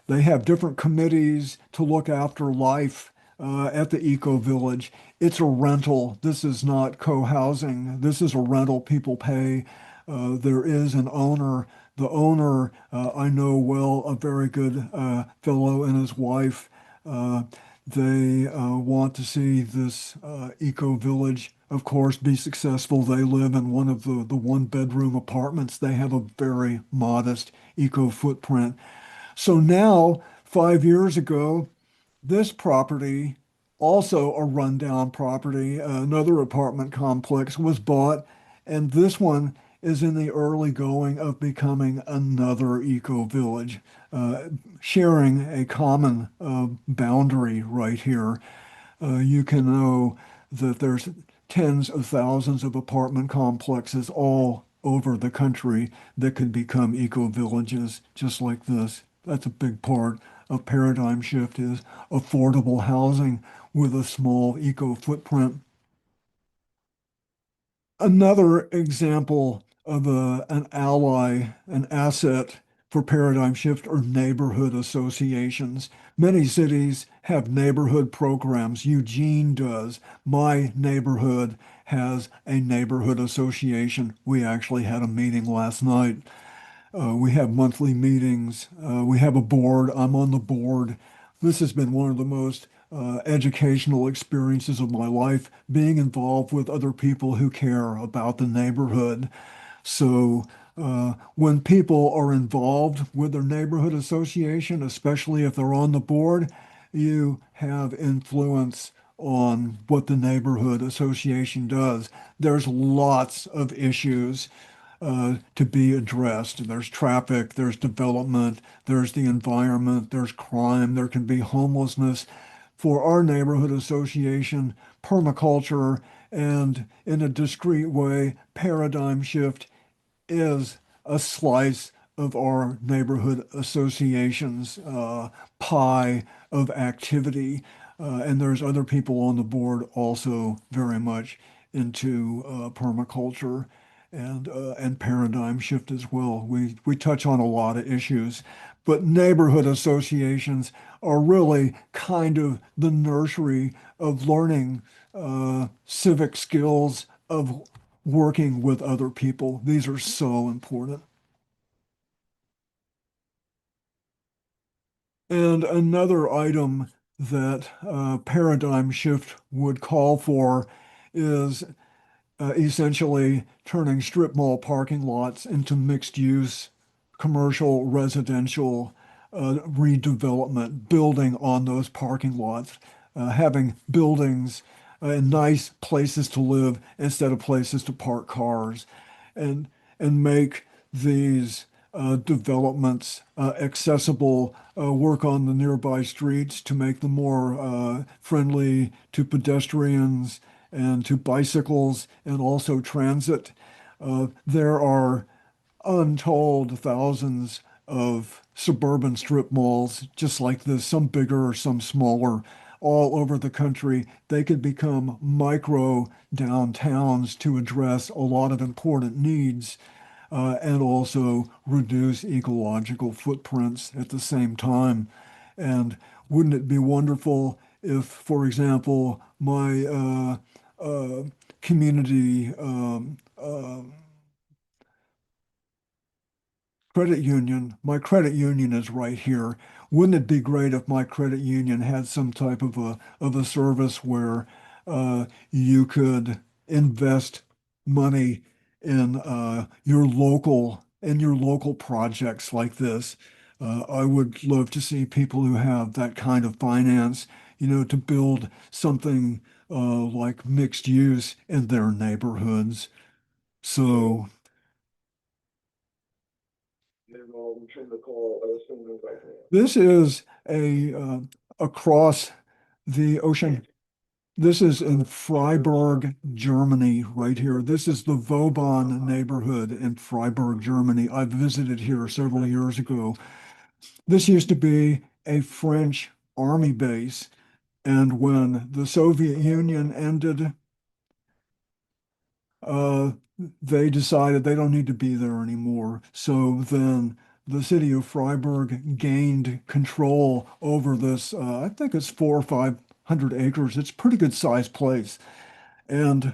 They have different committees to look after life at the eco village. It's a rental. This is not co-housing. This is a rental people pay. There is an owner. The owner, I know well, a very good fellow and his wife. Uh, they want to see this eco village, of course, be successful. They live in one of the one bedroom apartments. They have a very modest eco footprint. So now, 5 years ago, this property, also a rundown property, another apartment complex, was bought, and this one is in the early going of becoming another eco village, sharing a common boundary right here. You can know that there's tens of thousands of apartment complexes all over the country that could become eco villages just like this. That's a big part of paradigm shift is affordable housing with a small eco footprint. Another example of an ally, an asset for paradigm shift are neighborhood associations. Many cities have neighborhood programs. Eugene does. My neighborhood has a neighborhood association. We actually had a meeting last night. We have monthly meetings. We have a board. I'm on the board. This has been one of the most educational experiences of my life, being involved with other people who care about the neighborhood. So when people are involved with their neighborhood association, especially if they're on the board, you have influence on what the neighborhood association does. There's lots of issues to be addressed. There's traffic, there's development, there's the environment, there's crime, there can be homelessness. For our neighborhood association, permaculture, and in a discrete way, paradigm shift is a slice of our neighborhood association's pie of activity. And there's other people on the board also very much into permaculture and paradigm shift as well. We touch on a lot of issues, but neighborhood associations are really kind of the nursery of learning civic skills of working with other people. These are so important. And another item that paradigm shift would call for is essentially turning strip mall parking lots into mixed use, commercial, residential redevelopment, building on those parking lots, having buildings and nice places to live instead of places to park cars, and make these developments accessible, work on the nearby streets to make them more friendly to pedestrians and to bicycles and also transit. There are untold thousands of suburban strip malls just like this, some bigger, some smaller, all over the country. They could become micro downtowns to address a lot of important needs. and also reduce ecological footprints at the same time. And wouldn't it be wonderful if, for example, my community credit union, my credit union is right here. Wouldn't it be great if my credit union had some type of a service where you could invest money in your local projects like this? I would love to see people who have that kind of finance, to build something like mixed use in their neighborhoods. So this is a across the ocean. This is in Freiburg, Germany, right here. This is the Vauban neighborhood in Freiburg, Germany. I visited here several years ago. This used to be a French army base, and when the Soviet Union ended, uh, they decided they don't need to be there anymore. So then the city of Freiburg gained control over this. I think it's 400 or 500 acres. It's a pretty good sized place. And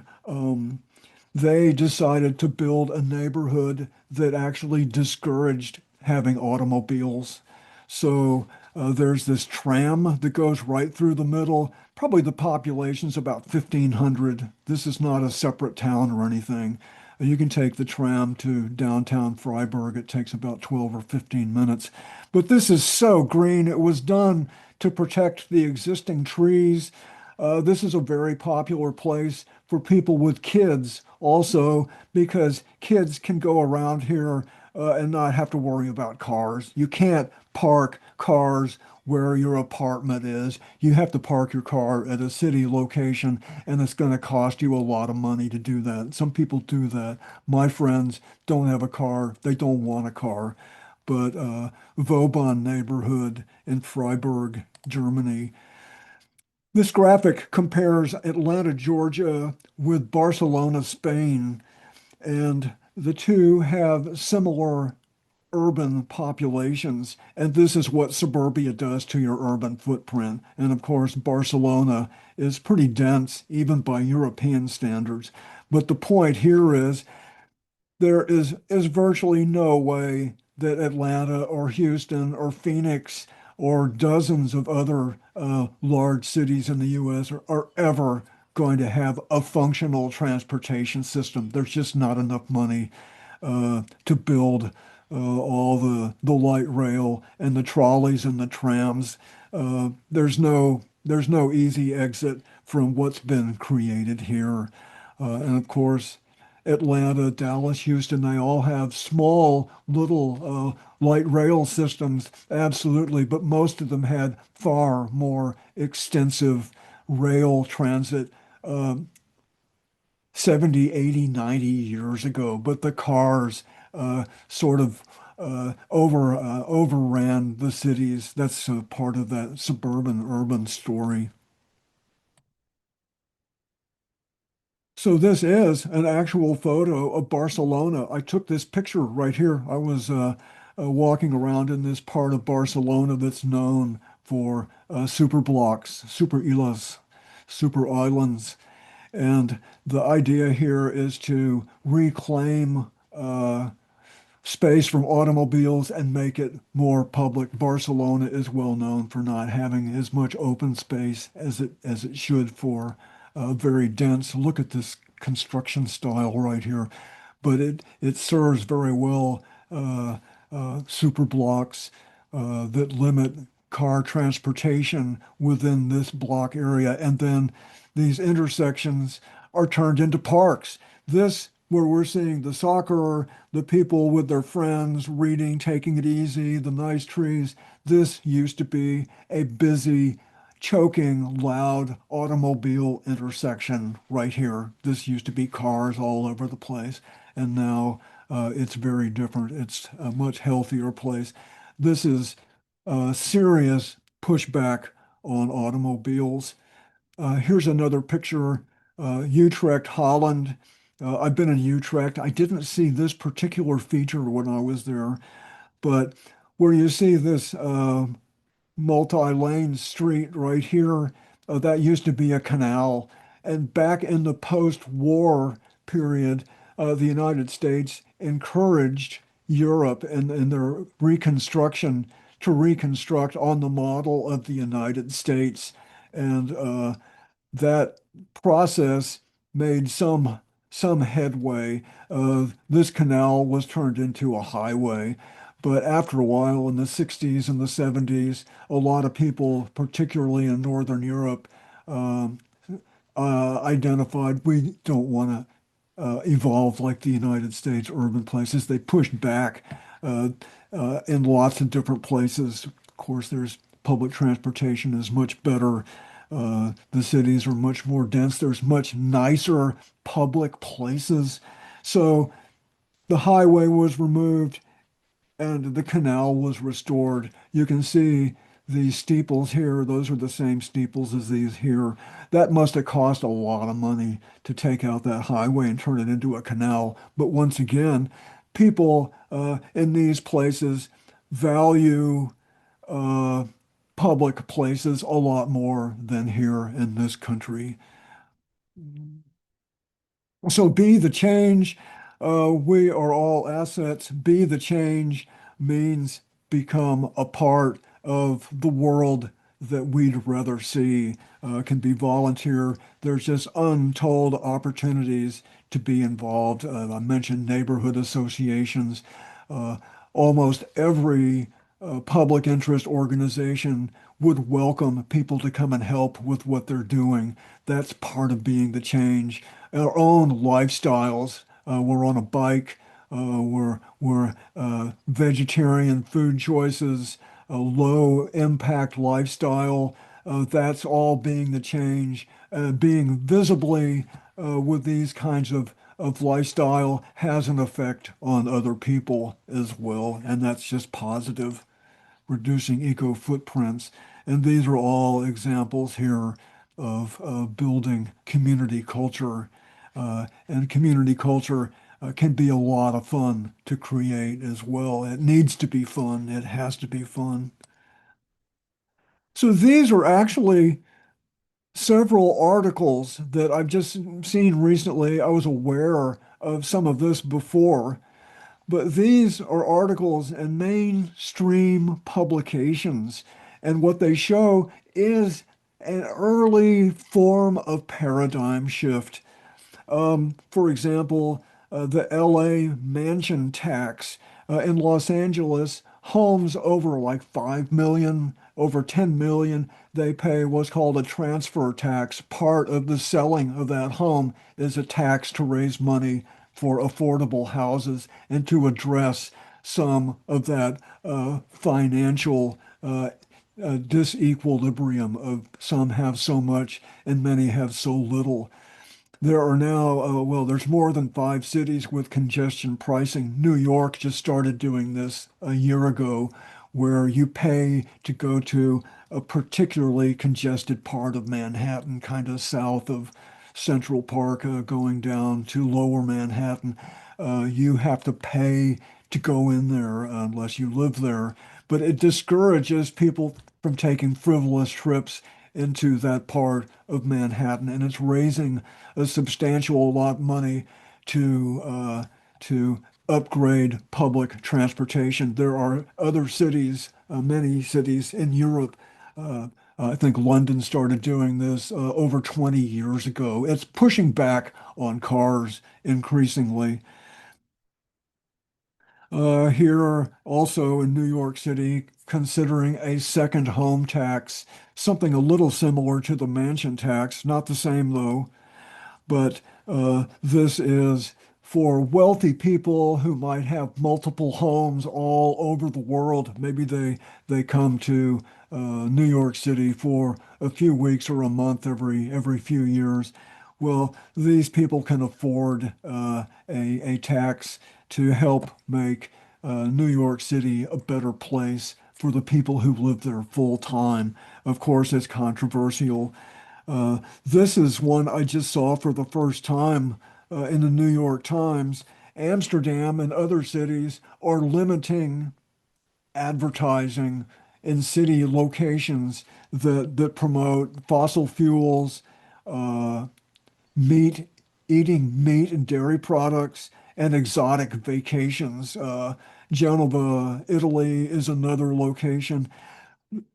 they decided to build a neighborhood that actually discouraged having automobiles. So there's this tram that goes right through the middle. Probably the population's about 1,500. This is not a separate town or anything. You can take the tram to downtown Freiburg. It takes about 12 or 15 minutes. But this is so green. It was done to protect the existing trees. This is a very popular place for people with kids also because kids can go around here and not have to worry about cars. You can't park cars where your apartment is. You have to park your car at a city location, and it's going to cost you a lot of money to do that. Some people do that. My friends don't have a car. They don't want a car. But Vauban neighborhood in Freiburg, Germany. This graphic compares Atlanta, Georgia with Barcelona, Spain, and the two have similar urban populations. And this is what suburbia does to your urban footprint. And of course, Barcelona is pretty dense, even by European standards. But the point here is there is virtually no way that Atlanta or Houston or Phoenix or dozens of other large cities in the U.S. are ever going to have a functional transportation system. There's just not enough money to build all the light rail and the trolleys and the trams. There's no easy exit from what's been created here. And of course, Atlanta, Dallas, Houston, they all have small little light rail systems, absolutely, but most of them had far more extensive rail transit uh, 70, 80, 90 years ago. But the cars sort of overran the cities. That's part of that suburban urban story. So this is an actual photo of Barcelona. I took this picture right here. I was walking around in this part of Barcelona that's known for super blocks, super islas, super islands. And the idea here is to reclaim space from automobiles and make it more public. Barcelona is well known for not having as much open space as it should for very dense. Look at this construction style right here, but it serves very well super blocks that limit car transportation within this block area, and then these intersections are turned into parks. This where we're seeing the soccer, the people with their friends reading, taking it easy, the nice trees. This used to be a busy, choking, loud automobile intersection right here. This used to be cars all over the place, and now it's very different. It's a much healthier place. This is serious pushback on automobiles. Here's another picture, Utrecht, Holland. I've been in Utrecht. I didn't see this particular feature when I was there, but where you see this multi-lane street right here. That used to be a canal. And back in the post-war period, the United States encouraged Europe in their reconstruction to reconstruct on the model of the United States. And that process made some headway. This canal was turned into a highway, but after a while, in the 60s and the 70s, a lot of people, particularly in Northern Europe, um, identified we don't want to evolve like the United States urban places. They pushed back uh, in lots of different places. Of course, there's public transportation is much better. The cities are much more dense. There's much nicer public places. So the highway was removed and the canal was restored. You can see these steeples here. Those are the same steeples as these here. That must have cost a lot of money to take out that highway and turn it into a canal. But once again, people in these places value uh, public places a lot more than here in this country. So be the change. We are all assets. Be the change means become a part of the world that we'd rather see. Can be volunteer. There's just untold opportunities to be involved. I mentioned neighborhood associations. Uh, Almost every public interest organization would welcome people to come and help with what they're doing. That's part of being the change. Our own lifestyles. We're on a bike. We're vegetarian food choices, a low impact lifestyle. That's all being the change. Being visibly with these kinds of lifestyle has an effect on other people as well, and that's just positive, reducing eco footprints. And these are all examples here of building community culture. And community culture can be a lot of fun to create as well. It needs to be fun. It has to be fun. So these are actually several articles that I've just seen recently. I was aware of some of this before, but these are articles in mainstream publications, and what they show is an early form of paradigm shift. For example, the LA mansion tax in Los Angeles, homes over like 5 million, over 10 million, they pay what's called a transfer tax. Part of the selling of that home is a tax to raise money for affordable houses and to address some of that financial disequilibrium of some have so much and many have so little. There are now, well, there's more than 5 cities with congestion pricing. New York just started doing this a year ago, where you pay to go to a particularly congested part of Manhattan, kind of south of Central Park, going down to Lower Manhattan. You have to pay to go in there unless you live there. But it discourages people from taking frivolous trips into that part of Manhattan, and it's raising a substantial lot of money to upgrade public transportation. There are other cities, many cities in Europe. I think London started doing this over 20 years ago. It's pushing back on cars increasingly. Here also in New York City, considering a second home tax, something a little similar to the mansion tax, not the same though, but this is for wealthy people who might have multiple homes all over the world. Maybe they come to New York City for a few weeks or a month every few years. Well, these people can afford a tax to help make New York City a better place for the people who live there full time. Of course, it's controversial. This is one I just saw for the first time in the New York Times, Amsterdam and other cities are limiting advertising in city locations that promote fossil fuels, uh, meat, eating meat and dairy products, and exotic vacations. Genova, Italy is another location.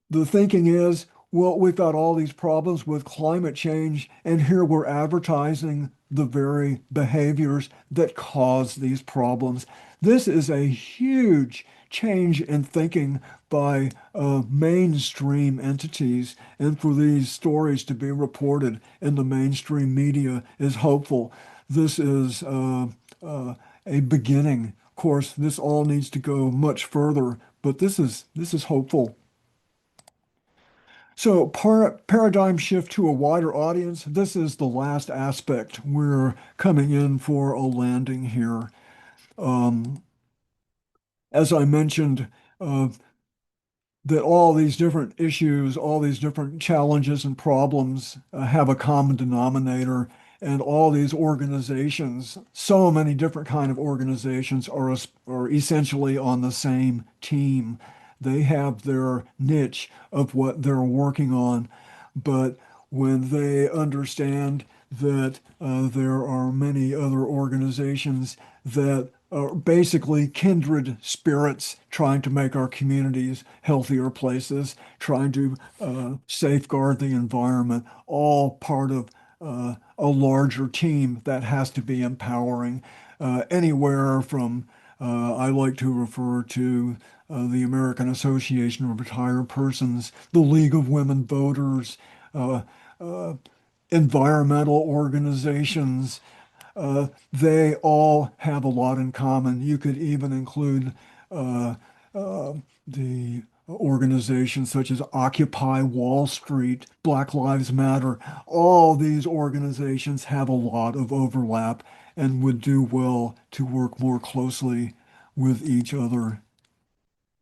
The thinking is, well, we've got all these problems with climate change, and here we're advertising the very behaviors that cause these problems. This is a huge change in thinking by mainstream entities, and for these stories to be reported in the mainstream media is hopeful. This is a beginning. Of course, this all needs to go much further, but this is hopeful. So, paradigm shift to a wider audience. This is the last aspect. We're coming in for a landing here. Um, as I mentioned, uh, that all these different issues, all these different challenges and problems have a common denominator, and all these organizations, so many different kind of organizations are essentially on the same team. They have their niche of what they're working on, but when they understand that there are many other organizations that are basically kindred spirits trying to make our communities healthier places, trying to safeguard the environment, all part of a larger team that has to be empowering. Anywhere from, I like to refer to the American Association of Retired Persons, the League of Women Voters, uh, uh, environmental organizations. They all have a lot in common. You could even include uh, uh, the organizations such as Occupy Wall Street, Black Lives Matter. All these organizations have a lot of overlap and would do well to work more closely with each other.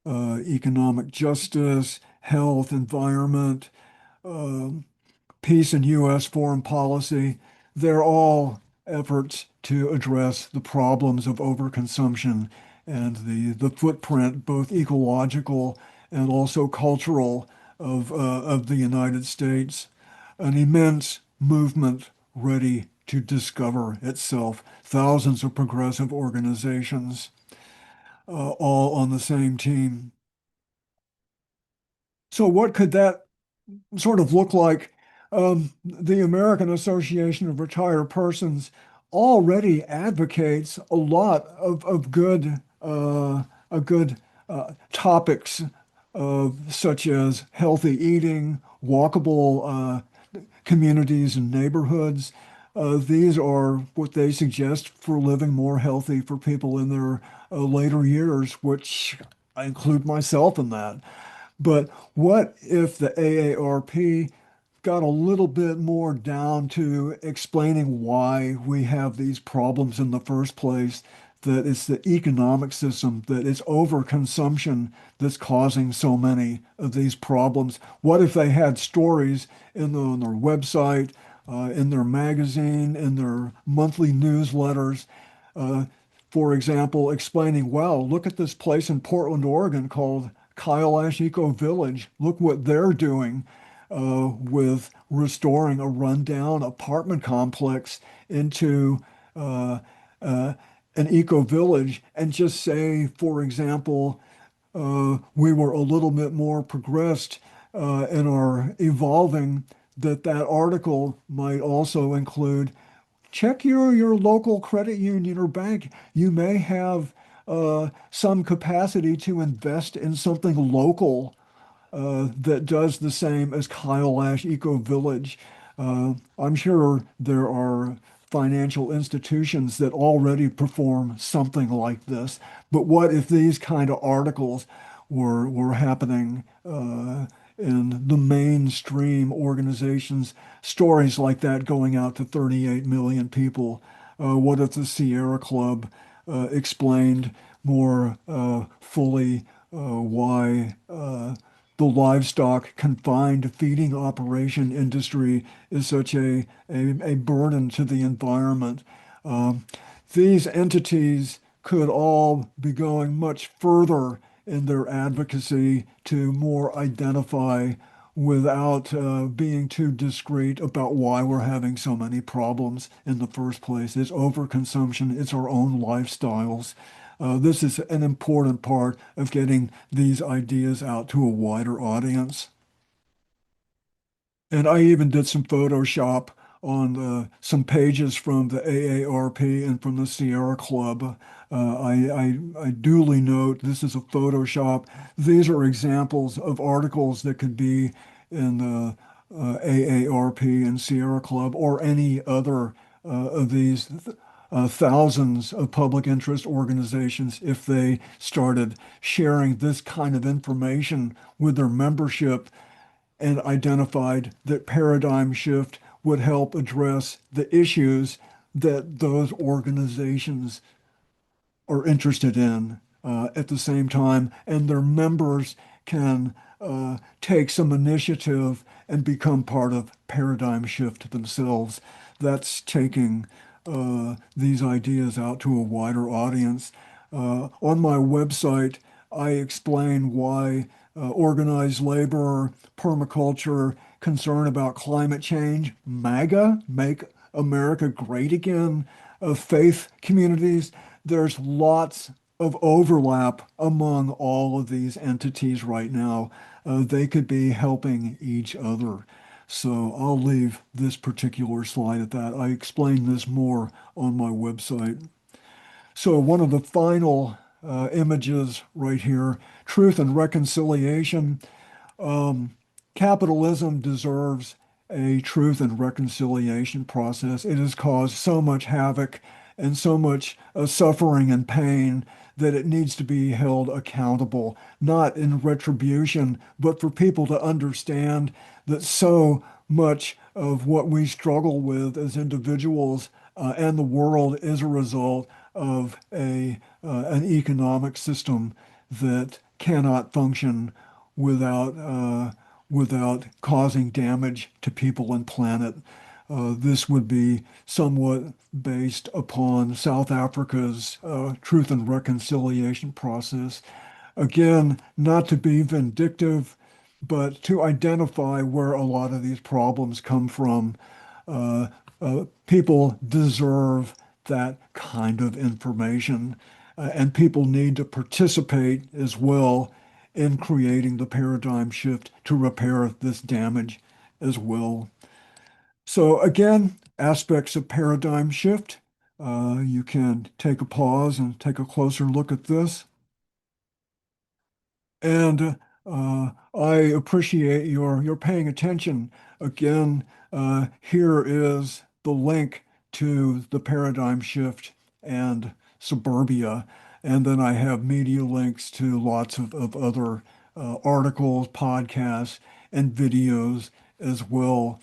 Economic justice, health, environment, um, peace and U.S. foreign policy, they're all efforts to address the problems of overconsumption and the footprint, both ecological and also cultural, of the United States. An immense movement ready to discover itself. Thousands of progressive organizations, all on the same team. So, what could that sort of look like? The American Association of Retired Persons already advocates a lot of good topics such as healthy eating, walkable communities and neighborhoods. These are what they suggest for living more healthy for people in their later years, which I include myself in that. But what if the AARP got a little bit more down to explaining why we have these problems in the first place? That it's the economic system, that it's overconsumption that's causing so many of these problems. What if they had stories on their website, in their magazine, in their monthly newsletters, uh, for example, explaining, wow, look at this place in Portland, Oregon called Kailash Eco Village. Look what they're doing with restoring a rundown apartment complex into uh, uh, an eco village. And just say, for example, we were a little bit more progressed in our evolving, that article might also include check your local credit union or bank. You may have some capacity to invest in something local that does the same as Kailash Eco Village. I'm sure there are financial institutions that already perform something like this. But what if these kind of articles were happening in the mainstream organizations, stories like that going out to 38 million people? What if the Sierra Club explained more fully why the livestock confined feeding operation industry is such a burden to the environment? Um, these entities could all be going much further in their advocacy to more identify without being too discreet about why we're having so many problems in the first place. It's overconsumption, it's our own lifestyles. This is an important part of getting these ideas out to a wider audience. And I even did some Photoshop on some pages from the AARP and from the Sierra Club. I duly note this is a Photoshop. These are examples of articles that could be in the AARP and Sierra Club or any other of these thousands of public interest organizations if they started sharing this kind of information with their membership and identified that paradigm shift would help address the issues that those organizations are interested in at the same time, and their members can take some initiative and become part of paradigm shift themselves. That's taking these ideas out to a wider audience. On my website, I explain why organized labor, permaculture, concern about climate change, MAGA, Make America Great Again, faith communities. There's lots of overlap among all of these entities right now. They could be helping each other. So I'll leave this particular slide at that. I explain this more on my website. So one of the final images right here, truth and reconciliation. Um, Capitalism deserves a truth and reconciliation process. It has caused so much havoc and so much suffering and pain that it needs to be held accountable, not in retribution, but for people to understand that so much of what we struggle with as individuals and the world is a result of an economic system that cannot function without causing damage to people and planet. This would be somewhat based upon South Africa's Truth and Reconciliation process. Again, not to be vindictive, but to identify where a lot of these problems come from. Uh, People deserve that kind of information, and people need to participate as well in creating the paradigm shift to repair this damage as well. So again, aspects of paradigm shift. You can take a pause and take a closer look at this. And I appreciate your paying attention. Again, here is the link to the paradigm shift and suburbia. And then I have media links to lots of other articles, podcasts, and videos as well.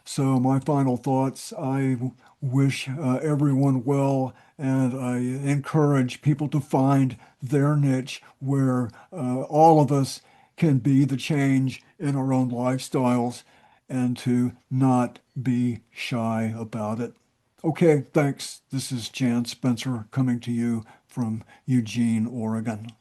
So my final thoughts, I wish everyone well, and I encourage people to find their niche where all of us can be the change in our own lifestyles and to not be shy about it. Okay, thanks. This is Jan Spencer coming to you from Eugene, Oregon.